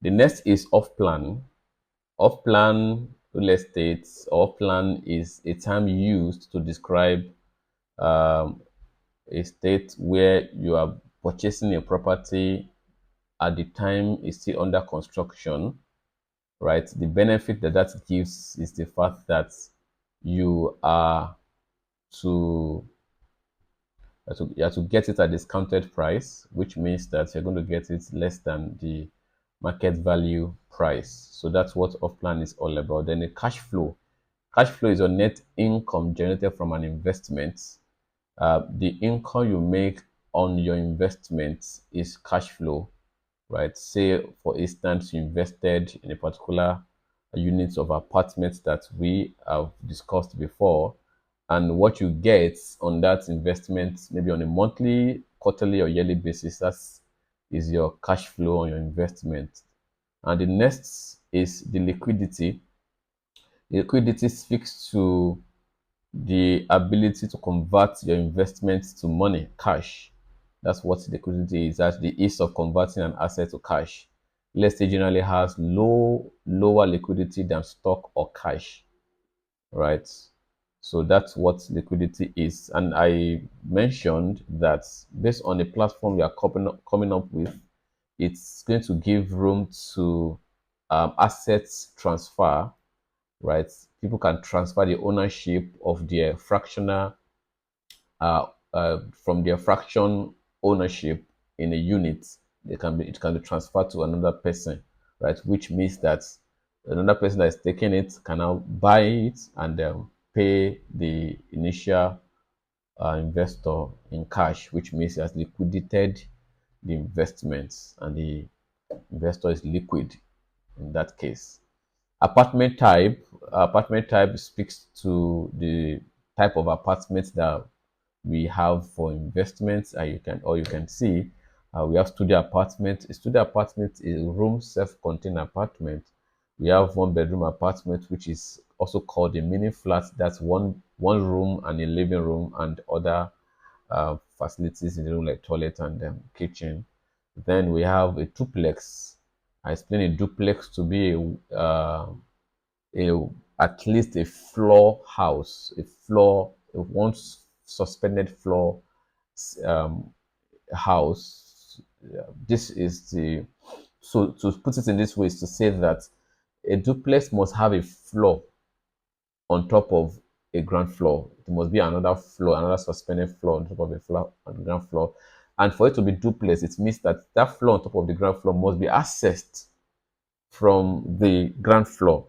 The next is off plan. Off plan real estate. Off plan is a term used to describe um, a state where you are purchasing a property at the time it's still under construction, right? The benefit that that gives is the fact that you are to you have to get it at discounted price, which means that you're going to get it less than the market value price. So that's what off plan is all about. Then the cash flow. Cash flow is your net income generated from an investment. The income you make on your investment is cash flow, right? Say, for instance, you invested in a particular unit of apartments that we have discussed before, and what you get on that investment, maybe on a monthly, quarterly, or yearly basis, that is your cash flow on your investment. And the next is the liquidity. The liquidity speaks to the ability to convert your investment to money, cash. That's what liquidity is. That's the ease of converting an asset to cash. Real estate generally has lower liquidity than stock or cash, right? So that's what liquidity is. And I mentioned that based on the platform we are coming up with, it's going to give room to assets transfer, right? People can transfer the ownership of their fractional from their fraction ownership in a unit. It can be transferred to another person, right? Which means that another person that is taking it can now buy it and pay the initial investor in cash, which means he has liquidated the investments and the investor is liquid in that case. Apartment type speaks to the type of apartments that we have for investments. You can see we have studio apartment. A studio apartment is a room self-contained apartment. We have one bedroom apartment, which is also called a mini flat. That's one room and a living room and other facilities in the room like toilet and kitchen. Then we have a duplex. I explain a duplex to be a at least a floor house, one suspended floor um, house. This is the so to put it in this way is to say that a duplex must have a floor on top of a ground floor. There must be another floor, another suspended floor on top of a floor on the ground floor. And for it to be duplex, it means that that floor on top of the ground floor must be accessed from the ground floor,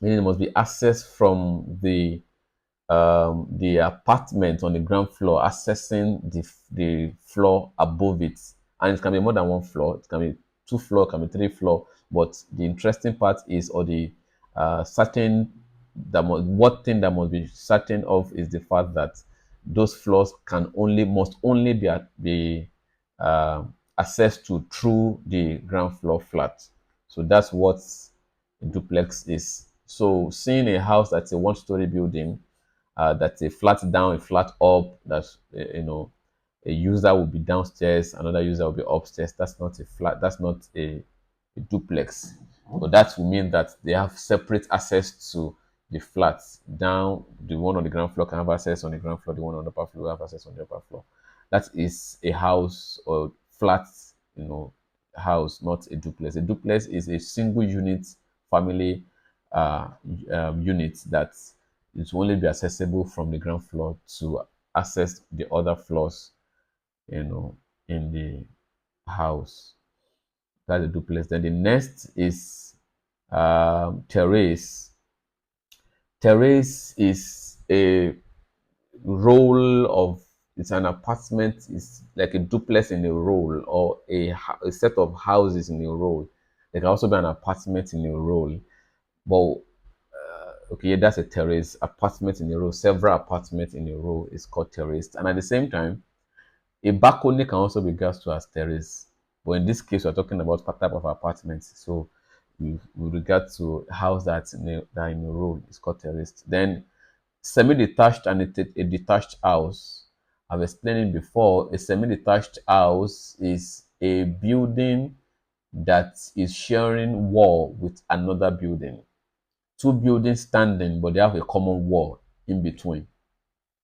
meaning it must be accessed from the apartment on the ground floor, accessing the floor above it. And it can be more than one floor. It can be two floor, it can be three floor. But the interesting part is, or the certain what thing that must be certain of is the fact that those floors must only be accessed to through the ground floor flat. So that's what a duplex is. So seeing a house that's a one-story building, that's a flat down, a flat up, that's a user will be downstairs, another user will be upstairs. That's not a flat, that's not a duplex. But that will mean that they have separate access to the flats. Down, the one on the ground floor can have access on the ground floor, the one on the upper floor will have access on the upper floor. That is a house or flat, house, not a duplex. A duplex is a single unit family uh, unit that it will only be accessible from the ground floor to access the other floors, in the house. That's a duplex. Then the next is terrace. Terrace is a roll of it's an apartment. It's like a duplex in a roll, or a set of houses in a roll. It can also be an apartment in a roll. But okay, yeah, that's a terrace. Apartment in a row, several apartments in a row is called terrace. And at the same time, a balcony can also be referred to as terrace. But in this case, we're talking about what type of apartments. So with regard to house that in a row, it's called terrace. Then semi-detached and a detached house. I've explained it before. A semi-detached house is a building that is sharing wall with another building. Two buildings standing, but they have a common wall in between.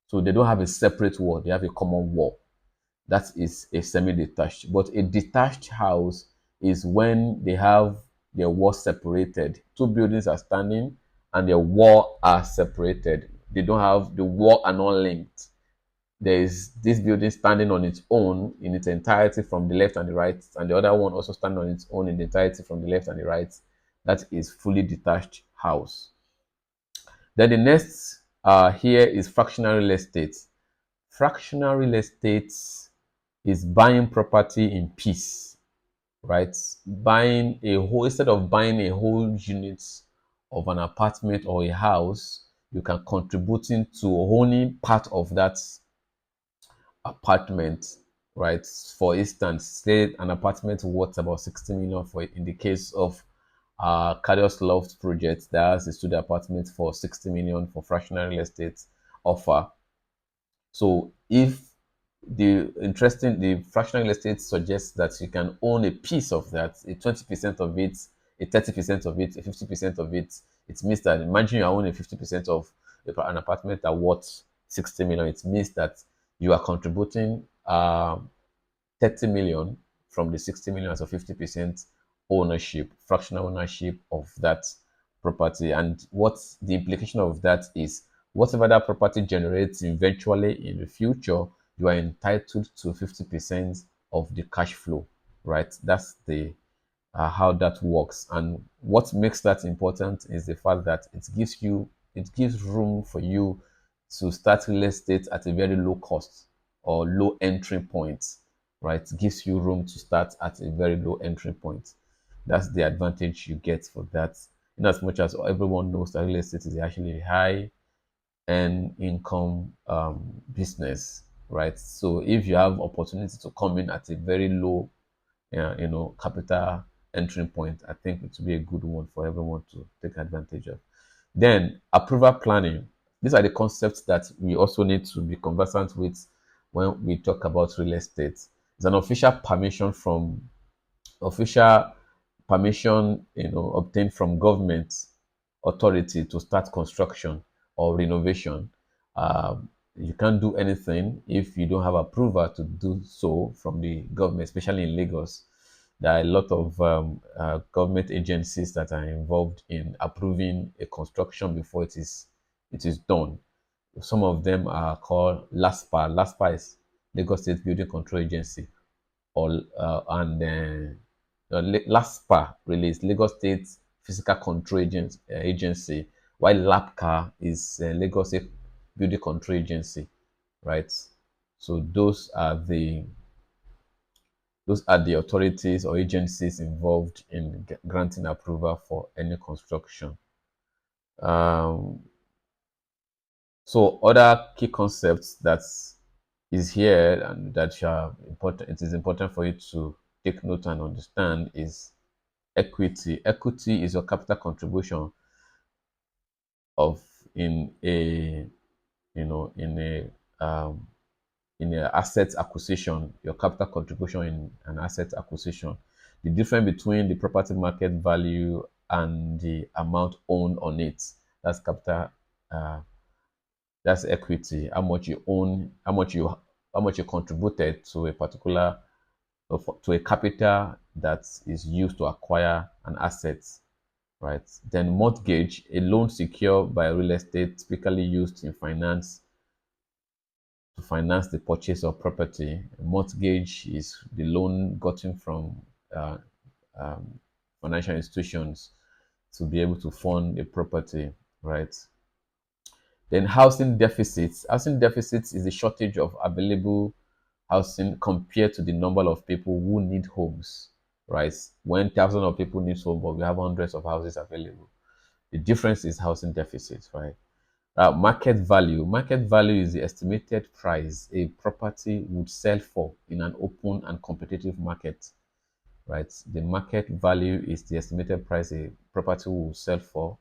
So they don't have a separate wall, they have a common wall. That is a semi-detached. But a detached house is when they have their wall separated. Two buildings are standing and their wall are separated. They don't have the wall are not linked. There is this building standing on its own in its entirety from the left and the right, and the other one also standing on its own in the entirety from the left and the right. That is fully detached house. Then the next here is fractional real estate. Fractional real estate is buying property in piece, right? Buying a whole, instead of buying a whole unit of an apartment or a house, you can contributing to owning part of that apartment, right? For instance, say an apartment worth about 60 million for in the case of Cardios Loft project that has a studio apartment for 60 million for fractional real estate offer. So if the fractional real estate suggests that you can own a piece of that, a 20% of it, a 30% of it, a 50% of it. It means that imagine you are owning 50% of an apartment that worth 60 million. It means that you are contributing 30 million from the 60 million as a 50% ownership, fractional ownership of that property. And what the implication of that is, whatever that property generates eventually in the future, you are entitled to 50% of the cash flow, right? That's the how that works. And what makes that important is the fact that it gives room for you to start real estate at a very low cost or low entry point, right? It gives you room to start at a very low entry point. That's the advantage you get for that. In as much as everyone knows that real estate is actually a high end income business, right? So if you have opportunity to come in at a very low capital entry point, I think it will be a good one for everyone to take advantage of. Then approval planning. These are the concepts that we also need to be conversant with when we talk about real estate. It's an official permission, obtained from government authority to start construction or renovation. You can't do anything if you don't have approval to do so from the government, especially in Lagos. There are a lot of government agencies that are involved in approving a construction before it is done. Some of them are called LASPA. LASPA is Lagos State Building Control Agency, or LASPA released Lagos State Physical Control Agency, while LAPCA is Lagos State Building Control Agency, right? So those are the authorities or agencies involved in granting approval for any construction. Um, so other key concepts that is here and that are important, it is important for you to take note and understand is equity. Equity is your capital contribution of in a you know in a asset acquisition, your capital contribution in an asset acquisition. The difference between the property market value and the amount owned on it. That's capital. Uh, that's equity. How much you own. How much you contributed to a particular to a capital that is used to acquire an asset, right? Then mortgage, a loan secured by real estate, typically used in finance to finance the purchase of property. A mortgage is the loan gotten from uh, um, financial institutions to be able to fund a property, right? Then housing deficits. Housing deficits is the shortage of available housing compared to the number of people who need homes, right? When thousands of people need homes, but we have hundreds of houses available. The difference is housing deficit, right? Market value. Market value is the estimated price a property would sell for in an open and competitive market, right? The market value is the estimated price a property will sell for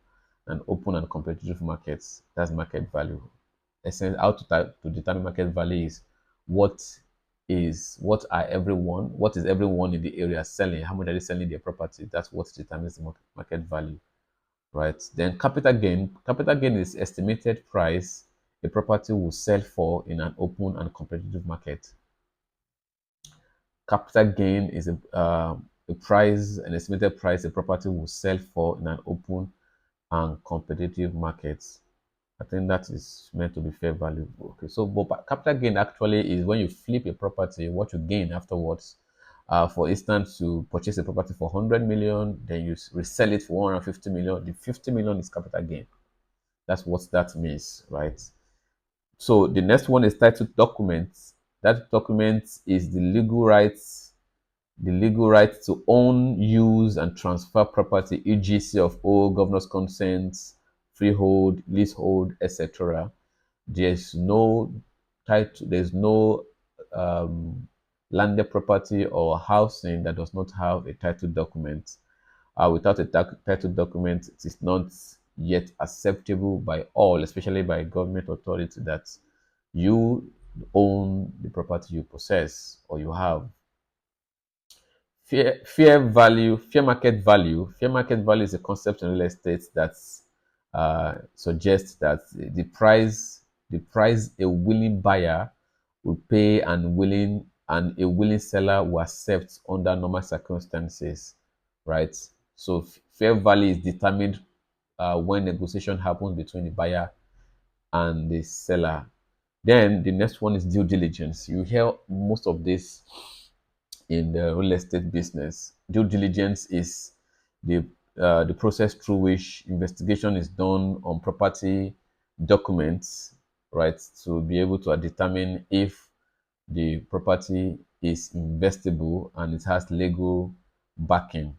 an open and competitive markets. That's market value. Essentially, how to determine market value is what is what is everyone in the area selling? How much are they selling their property? That's what determines the market value, right? Then capital gain is estimated price a property will sell for in an open and competitive market. Capital gain is an estimated price a property will sell for in an open and competitive market. I think that is meant to be fair value. Okay, so but capital gain actually is when you flip a property, what you gain afterwards. For instance, you purchase a property for 100 million, then you resell it for 150 million. The 50 million is capital gain. That's what that means, right? So the next one is title documents. That document is the legal right to own, use, and transfer property, e.g., C of O, governor's consents, freehold, leasehold, etc. There's no title, there's no um, landed property or housing that does not have a title document. Without a title document, it is not yet acceptable by all, especially by government authority, that you own the property you possess or you have. Fair market value is a concept in real estate that suggests that the price a willing buyer will pay and a willing seller will accept under normal circumstances, right? So fair value is determined when negotiation happens between the buyer and the seller. Then the next one is due diligence. You hear most of this in the real estate business. Due diligence is the the process through which investigation is done on property documents, right, to be able to determine if the property is investable and it has legal backing.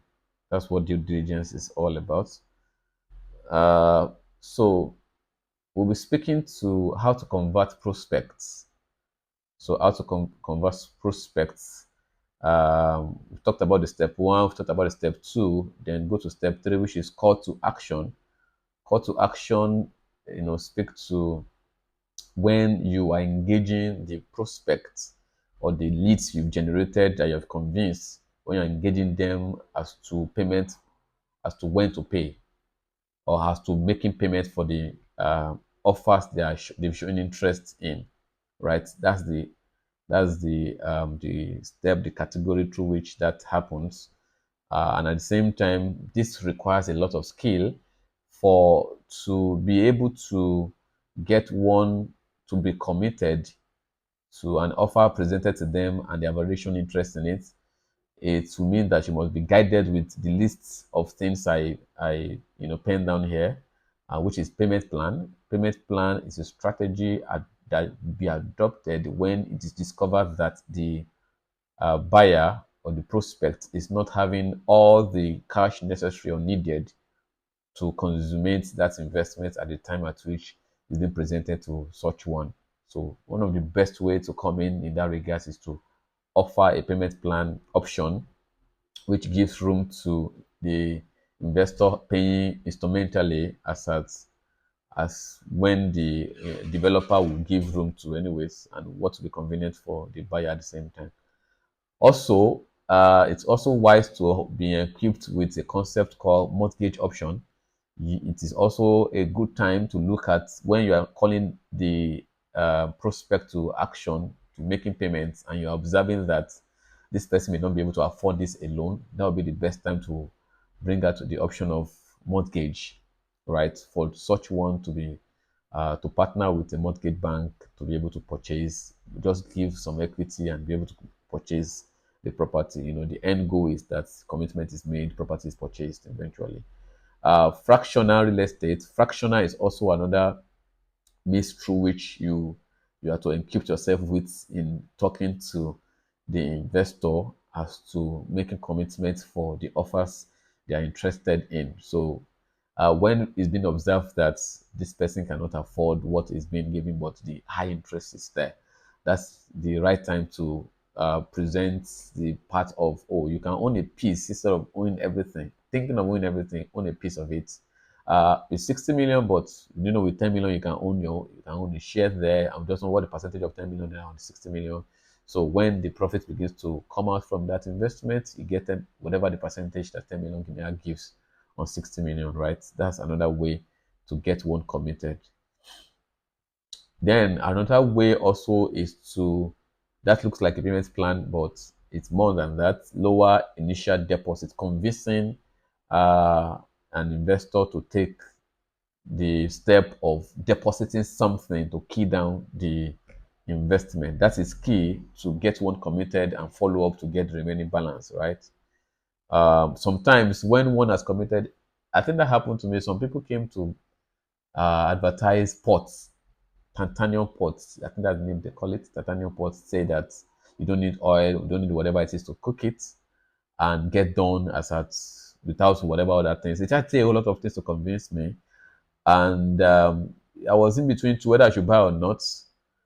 That's what due diligence is all about. So we'll be speaking to how to convert prospects. So how to convert prospects. We've talked about the step one, we've talked about the step two, then go to step three, which is call to action. Call to action, speak to when you are engaging the prospects or the leads you've generated that you've convinced, when you're engaging them as to payment, as to when to pay, or as to making payment for the offers they've shown interest in, right? That's the step, the category through which that happens. And at the same time, this requires a lot of skill for to be able to get one to be committed to an offer presented to them and they have already shown interest in it. It will mean that you must be guided with the list of things I pen down here, which is payment plan. Payment plan is a strategy that be adopted when it is discovered that the buyer or the prospect is not having all the cash necessary or needed to consummate that investment at the time at which it's been presented to such one. So one of the best ways to come in that regard is to offer a payment plan option, which gives room to the investor paying instrumentally as when the developer will give room to anyways, and what will be convenient for the buyer at the same time. Also, it's also wise to be equipped with a concept called mortgage option. It is also a good time to look at when you are calling the prospect to action, to making payments, and you're observing that this person may not be able to afford this alone. That would be the best time to bring out to the option of mortgage, right? For such one to be to partner with a mortgage bank to be able to purchase, just give some equity and be able to purchase the property. The end goal is that commitment is made, property is purchased eventually. Fractional real estate. Fractional is also another means through which you have to equip yourself with in talking to the investor as to making commitments for the offers they are interested in. So when it's been observed that this person cannot afford what is being given, but the high interest is there, that's the right time to present the part of, oh, you can own a piece instead of owning everything. Thinking of owning everything, own a piece of it. It's 60 million, but with 10 million you can own a share there. I just know what the percentage of 10 million there on 60 million. So when the profit begins to come out from that investment, you get them whatever the percentage that 10 million Guinea gives on 60 million, right? That's another way to get one committed. Then another way also is to, that looks like a payment plan, but it's more than that. Lower initial deposit, convincing uh, an investor to take the step of depositing something to key down the investment. That is key to get one committed and follow up to get the remaining balance, right? Sometimes when one has committed, I think that happened to me. Some people came to advertise pots, titanium pots. I think that's the name they call it. Titanium pots say that you don't need oil, you don't need whatever it is to cook it and get done as at without whatever other things. It had to take a whole lot of things to convince me, and I was in between to whether I should buy or not.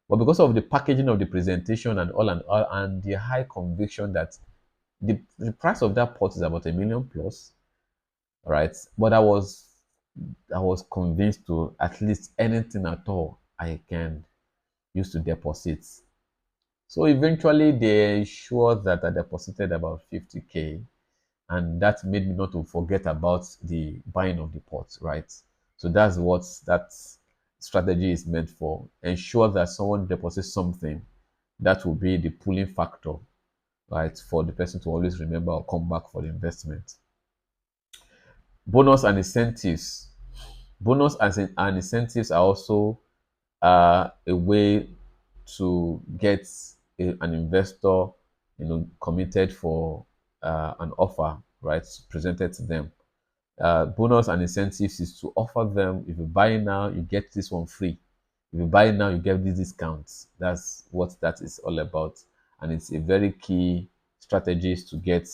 But because of the packaging of the presentation and all, and the high conviction that the price of that pot is about 1 million plus, right? But I was convinced to at least anything at all I can use to deposit. So eventually they ensured that I deposited about 50K, and that made me not to forget about the buying of the pot, right? So that's what that strategy is meant for. Ensure that someone deposits something that will be the pulling factor, right, for the person to always remember or come back for the investment. Bonus and incentives. Bonus and incentives are also a way to get an investor, committed for an offer, right, presented to them. Bonus and incentives is to offer them, if you buy now, you get this one free. If you buy now, you get these discounts. That's what that is all about. And it's a very key strategies to get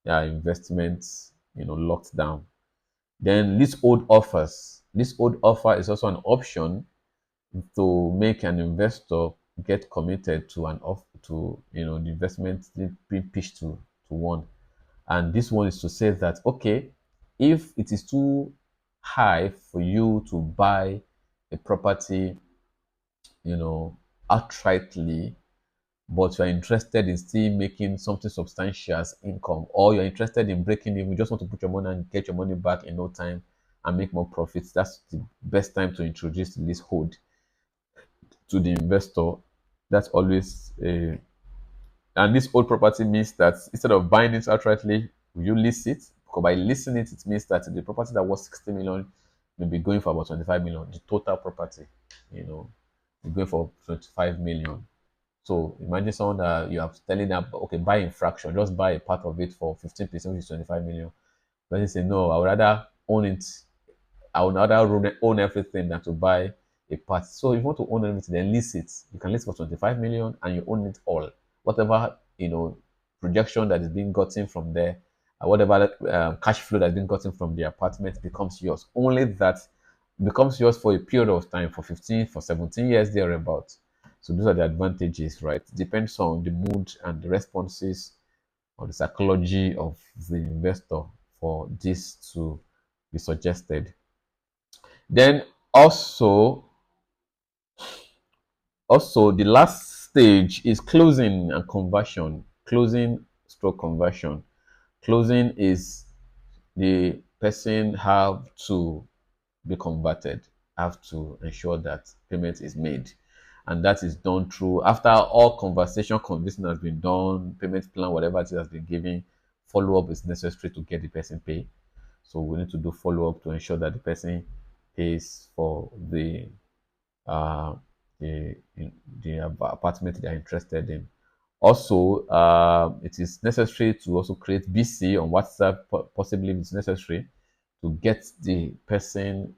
investments, locked down. Then leasehold offers. Leasehold offer is also an option to make an investor get committed to an off to the investment being pitched to one. And this one is to say that, okay, if it is too high for you to buy a property, you know, outrightly, but you're interested in still making something substantial as income, or you're interested in breaking even, you just want to put your money and get your money back in no time and make more profits, that's the best time to introduce the leasehold to the investor. That's always a, and this old property means that instead of buying it outrightly, you lease it. Because by leasing it, it means that the property that was 60 million may be going for about 25 million. The total property, is going for 25 million. So imagine someone that you have telling them, okay, buy in fraction, just buy a part of it for 15%, which is 25 million. But they say, no, I would rather own it. I would rather own everything than to buy a part. So if you want to own everything, then lease it. You can lease for 25 million and you own it all. Whatever, projection that is being gotten from there, whatever cash flow that's been gotten from the apartment becomes yours. Only that becomes yours for a period of time, for 15, for 17 years, thereabouts. So those are the advantages, right? Depends on the mood and the responses or the psychology of the investor for this to be suggested. Then also, the last stage is closing and conversion. Closing stroke conversion. Closing is the person have to be converted, have to ensure that payment is made. And that is done through, after all conversation, convincing has been done, payment plan, whatever it is has been given, follow up is necessary to get the person paid. So we need to do follow up to ensure that the person pays for uh, the the apartment they are interested in. Also, it is necessary to also create BC on WhatsApp, possibly if it's necessary, to get the person,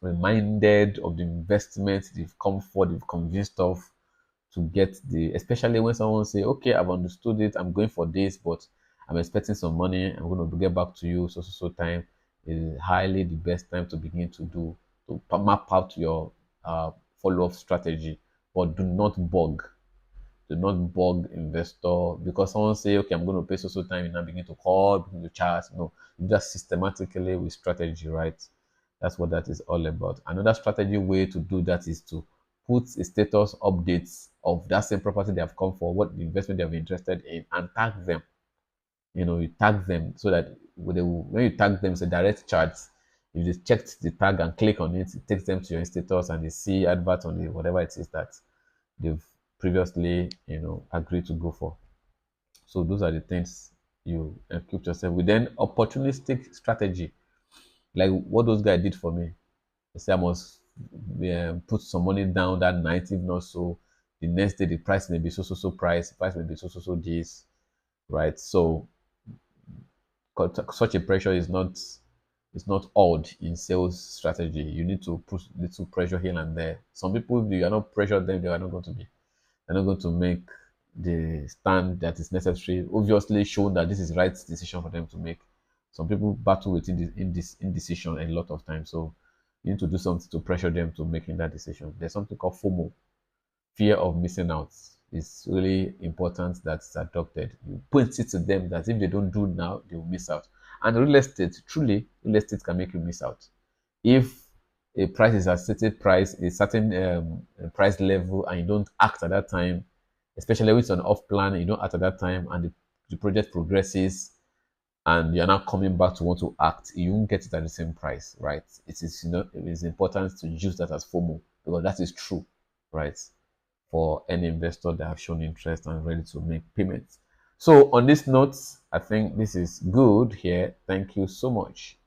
reminded of the investment they've come for, they've convinced of, to get the, especially when someone say, okay, I've understood it, I'm going for this, but I'm expecting some money, I'm going to get back to you so time, is highly the best time to begin to do, to map out your follow-up strategy. But do not bug investor because someone say, okay, I'm going to pay so time, and now begin to call, begin to chat. No, just systematically with strategy, right? That's what that is all about. Another strategy way to do that is to put a status updates of that same property they have come for, what the investment they have been interested in, and tag them. You tag them so that when you tag them, it's a direct charge. If they checked the tag and click on it, it takes them to your status and they see advert on it, whatever it is that they've previously, agreed to go for. So those are the things you equip yourself with. Then opportunistic strategy, like what those guys did for me. They say I must put some money down that night, if not so, the next day the price may be so price may be so this, right? So such a pressure is not odd in sales strategy. You need to put little pressure here and there. Some people, if you are not pressure them, they're not going to make the stand that is necessary. Obviously, shown that this is the right decision for them to make. Some people battle with indecision a lot of times. So you need to do something to pressure them to making that decision. There's something called FOMO, fear of missing out. It's really important that it's adopted. You point it to them that if they don't do now, they will miss out. And real estate, truly, real estate can make you miss out. If a price is a certain price, a certain price level, and you don't act at that time, especially when it's an off plan, you don't act at that time, and the project progresses, and you're now coming back to want to act, you won't get it at the same price, right? It is, it is important to use that as FOMO because that is true, right? For any investor that have shown interest and ready to make payments. So on this note, I think this is good here. Thank you so much.